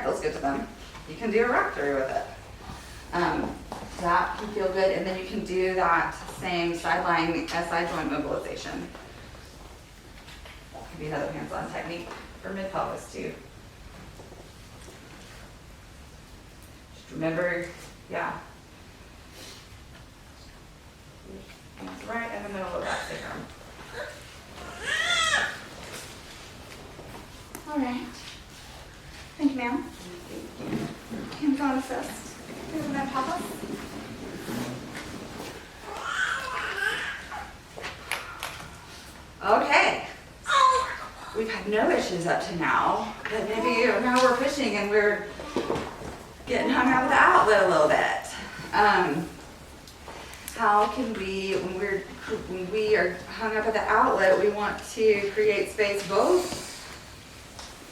it feels good to them, you can do a rack through with it. That can feel good, and then you can do that same sideline SI joint mobilization. Could be another hands-on technique for mid-pelvis too. Just remember, yeah. It's right in the middle of that sacrum. All right. Thank you, ma'am. Hands-on assist. Here's my papa. Okay. We've had no issues up to now, but maybe now we're pushing and we're getting hung out with the outlet a little bit. How can we, when we are hung up at the outlet, we want to create space both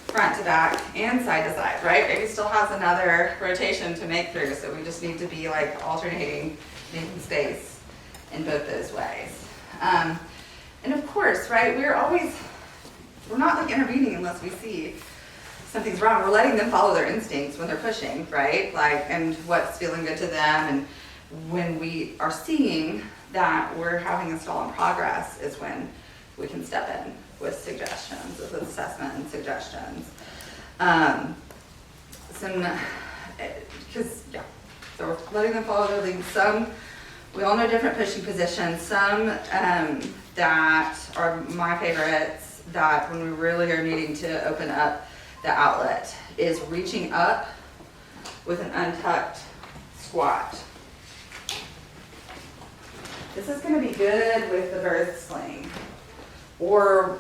front to back and side to side, right? Baby still has another rotation to make through, so we just need to be like alternating, making space in both those ways. And of course, right, we're not like intervening unless we see something's wrong. We're letting them follow their instincts when they're pushing, right? Like, and what's feeling good to them. And when we are seeing that we're having a stall in progress is when we can step in with suggestions, with assessment and suggestions. So we're letting them follow their lead. Some, we all know different pushing positions. Some that are my favorites, that when we really are needing to open up the outlet, is reaching up with an untucked squat. This is going to be good with the birth sling or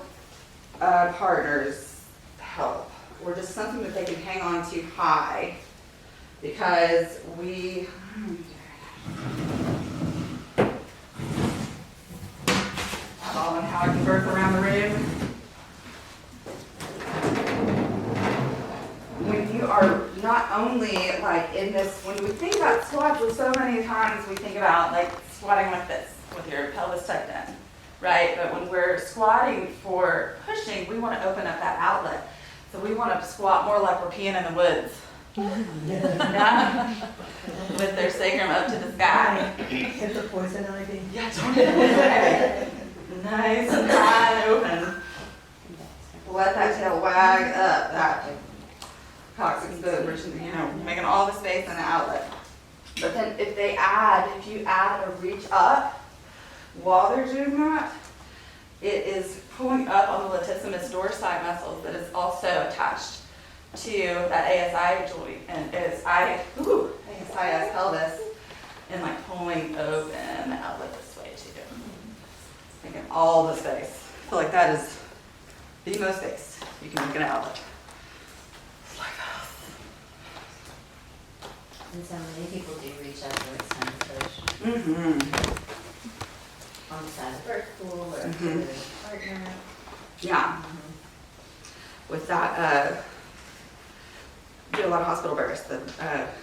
a partner's help, or just something that they can hang on to high, because we all on how I can birth around the room. When you are not only like in this, when we think about squats, so many times we think about like squatting like this with your pelvis tucked in, right? But when we're squatting for pushing, we want to open up that outlet. So we want to squat more like we're peeing in the woods. Yeah? With their sacrum up to the sky. Hit the poison ivy. Yeah, don't hit the poison ivy. Nice and high and open. Let that tail wag up, that coccyx bone, making all the space in the outlet. But then if you add a reach up while they're doing that, it is pulling up on the latissimus dorsi muscles that is also attached to that ASI joint and ASIS pelvis, and like pulling open the outlet this way too. Making all the space. I feel like that is the most space you can make an outlet. Like that. And so many people do reach up when it's time to push. Mm-hmm. On the side of the birth pool or Mhm. to the partner. Yeah. With that, do a lot of hospital births,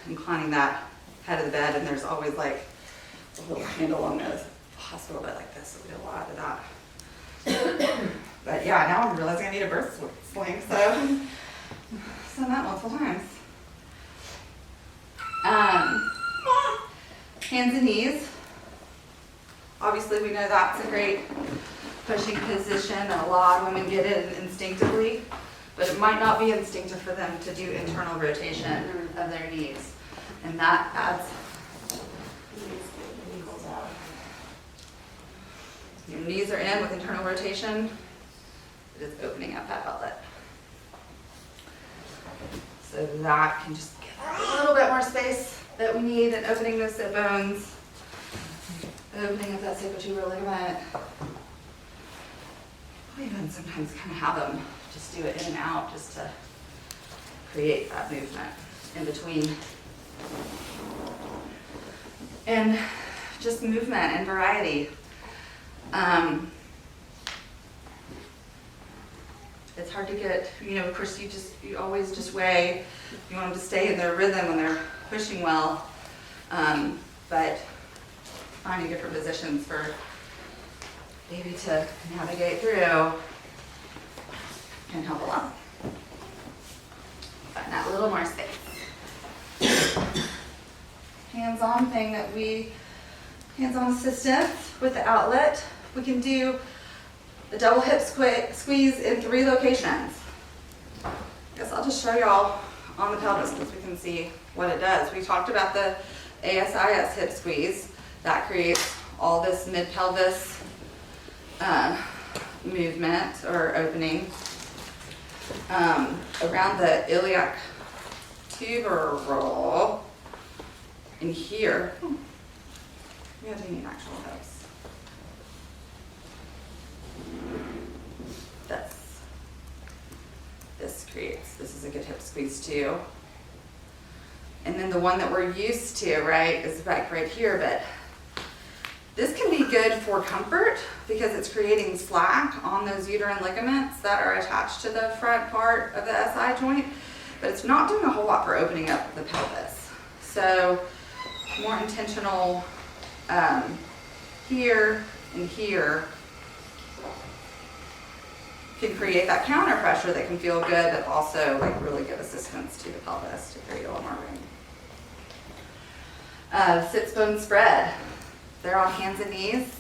inclining that head of the bed, and there's always like a little handle on the hospital bed like this, so we do a lot of that. But yeah, now I'm realizing I need a birth sling, so I've done that multiple times. Hands and knees. Obviously, we know that's a great pushing position. A lot of women get it instinctively, but it might not be instinctive for them to do internal rotation of their knees. And that adds, your knees are in with internal rotation, it is opening up that outlet. So that can just give a little bit more space that we need in opening those sit bones, opening up that sacrotuberal ligament. We'll even sometimes kind of have them just do it in and out just to create that movement in between. And just movement and variety. It's hard to get, of course you always just weigh, you want them to stay in their rhythm when they're pushing well, but finding different positions for baby to navigate through can help a lot. But and that little more space. Hands-on thing that hands-on assistance with the outlet. We can do the double hip squeeze in 3 locations. I guess I'll just show y'all on the pelvis because we can see what it does. We talked about the ASIS hip squeeze. That creates all this mid-pelvis movement or opening around the iliac tubercle in here. We have to need actual hips. This is a good hip squeeze too. And then the one that we're used to, right, is back right here, but this can be good for comfort because it's creating slack on those uterine ligaments that are attached to the front part of the SI joint, but it's not doing a whole lot for opening up the pelvis. So more intentional here and here can create that counter pressure that can feel good, but also like really give assistance to the pelvis to create a little more room. Sits bone spread. They're on hands and knees.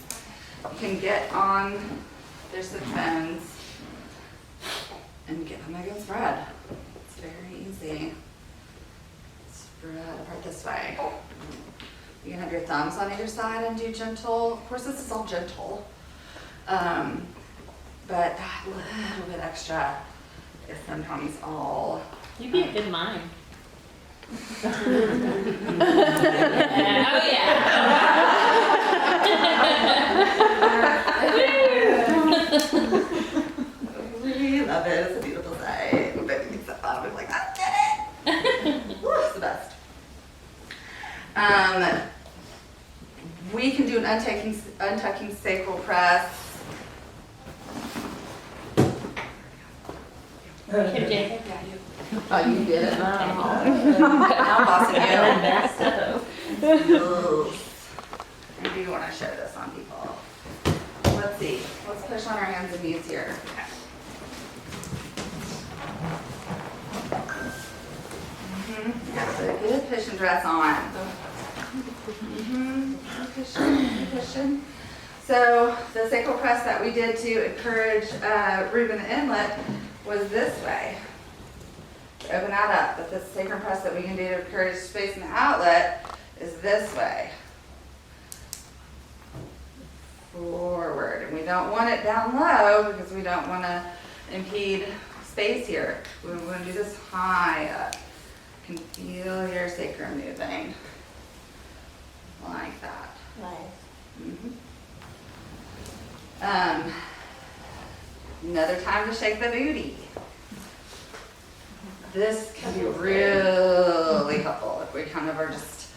You can get on their sit bones and get them a good spread. It's very easy. Spread apart this way. You can have your thumbs on either side and do gentle. Of course, this is all gentle. But that little bit extra is sometimes all. You'd be a good mime. Oh We love it. It's a beautiful sight. But it's so fun. I'm like, I did it. Woo, it's the best. We can do an untucking sacral press. Oh, you did it? I'm bossing you. Maybe you want to show this on people. Let's see. Let's push on our hands and knees here. Got a good push and dress on. Pushing. So the sacral press that we did to encourage room in the inlet was this way. To open that up. But the sacrum press that we can do to encourage space in the outlet is this way. Forward. And we don't want it down low because we don't want to impede space here. We want to do this high up. You can feel your sacrum moving. Like that. Nice. Another time to shake the booty. This can be really helpful if we kind of are just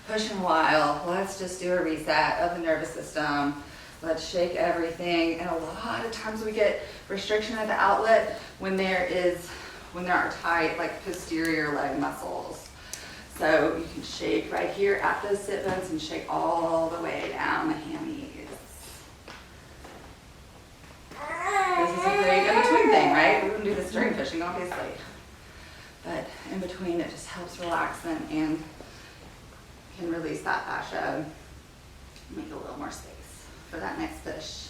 pushing a while. Let's just do a reset of the nervous system. Let's shake everything. And a lot of times we get restriction at the outlet when there are tight, like posterior leg muscles. So you can shake right here at those sit bones and shake all the way down the hammies. This is a great in-between thing, right? We wouldn't do this during pushing, obviously. But in between, it just helps relax them and can release that fascia, make a little more space for that next push.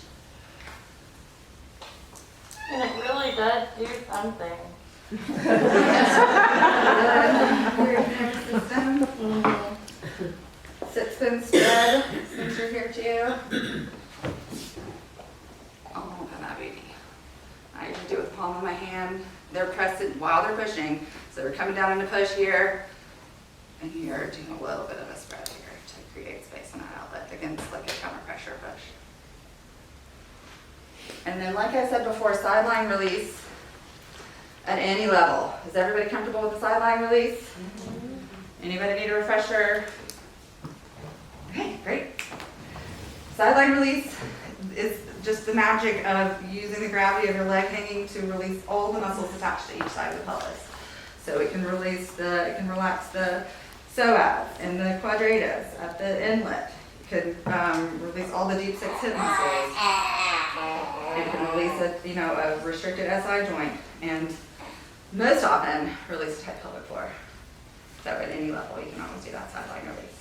And it really does do something. Sit spin spread, since you're here too. Oh, look at that baby. I usually do it with the palm of my hand. They're pressing while they're pushing. So we're coming down into push here, and you're doing a little bit of a spread here to create space in that outlet against like a counter pressure push. And then like I said before, sideline release at any level. Is everybody comfortable with the sideline release? Mm-hmm. Anybody need a refresher? Okay, great. Sideline release is just the magic of using the gravity of your leg hanging to release all the muscles attached to each side of the pelvis. So it can relax the psoas and the quadratus at the inlet. It can release all the deep 6 hip muscles. It can release a restricted SI joint and most often release a tight pelvic floor. So at any level, you can always do that sideline release.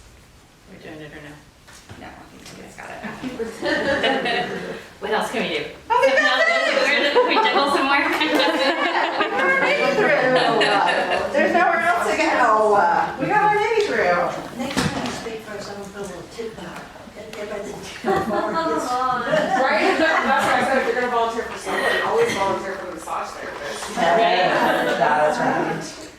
We're doing it or no? No, I think somebody's got it. What else can we do? Oh, we Something got else this! we juggle somewhere? We're maybe through. There's nowhere else to go. We got our maybe through. Next time you speak first, I'm gonna put a little tip out. Everybody Oh, Right? That's why I said if you're gonna volunteer for somebody, always volunteer for the massage therapist. That is right.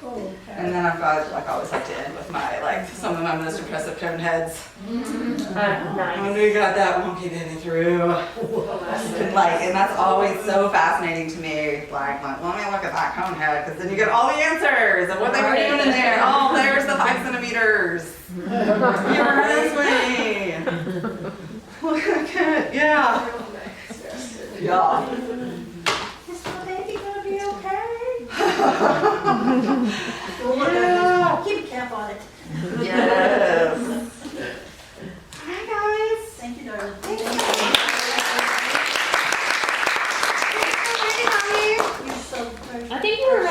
Oh, And then I've got, like, I always like to end with my, like, some of my most impressive cone heads. When we got that wonky baby through. And like, and that's always so fascinating to me. Like, let me look at that cone head, because then you get all the answers of what they were doing in there. Oh, there's the 5 centimeters. You heard me. Look at it, yeah. Yeah. Is my baby gonna be okay? Yeah. Keep a cap on it. Yes. Hi, guys. Thank you, darling. Thank you. You're so precious. I think you were